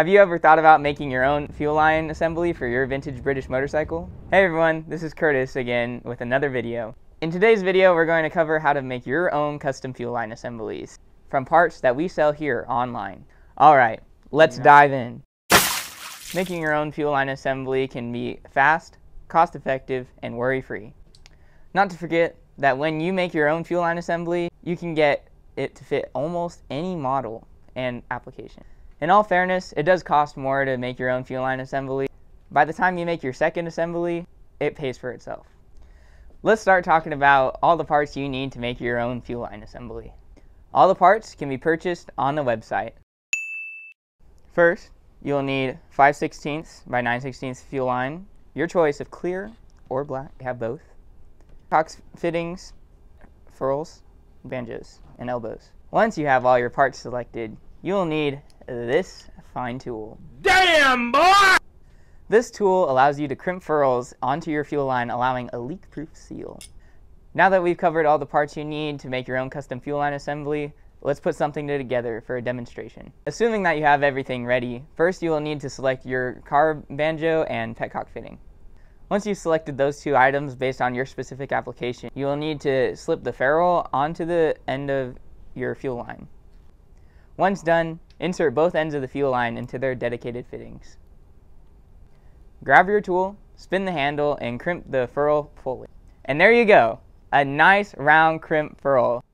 Have you ever thought about making your own fuel line assembly for your vintage British motorcycle? Hey everyone, this is Curtis again with another video. In today's video, we're going to cover how to make your own custom fuel line assemblies from parts that we sell here online. Alright, let's dive in. Making your own fuel line assembly can be fast, cost-effective, and worry-free. Not to forget that when you make your own fuel line assembly, you can get it to fit almost any model and application. In all fairness, it does cost more to make your own fuel line assembly. By the time you make your second assembly, it pays for itself. Let's start talking about all the parts you need to make your own fuel line assembly. All the parts can be purchased on the website. First, you'll need 5/16 by 9/16 fuel line, your choice of clear or black, you have both. Cox fittings, furls, banjos, and elbows. Once you have all your parts selected, you'll need this fine tool. Damn, boy! This tool allows you to crimp furls onto your fuel line, allowing a leak-proof seal. Now that we've covered all the parts you need to make your own custom fuel line assembly, let's put something together for a demonstration. Assuming that you have everything ready, first you will need to select your car banjo and petcock fitting. Once you've selected those two items based on your specific application, you will need to slip the ferrule onto the end of your fuel line. Once done, insert both ends of the fuel line into their dedicated fittings. Grab your tool, spin the handle, and crimp the furl fully. And there you go, a nice round crimp furl.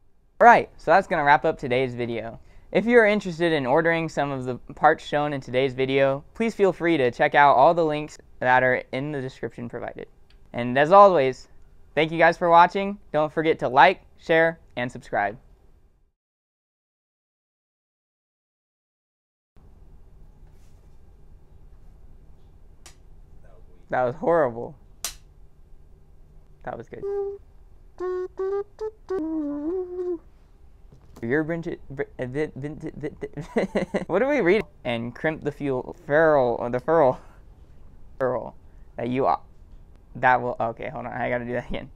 Alright, so that's going to wrap up today's video. If you are interested in ordering some of the parts shown in today's video, please feel free to check out all the links that are in the description provided. And as always, thank you guys for watching. Don't forget to like, share, and subscribe. That was horrible. That was good. Your what do we read? And crimp the furl that you that will, okay, hold on, I gotta do that again.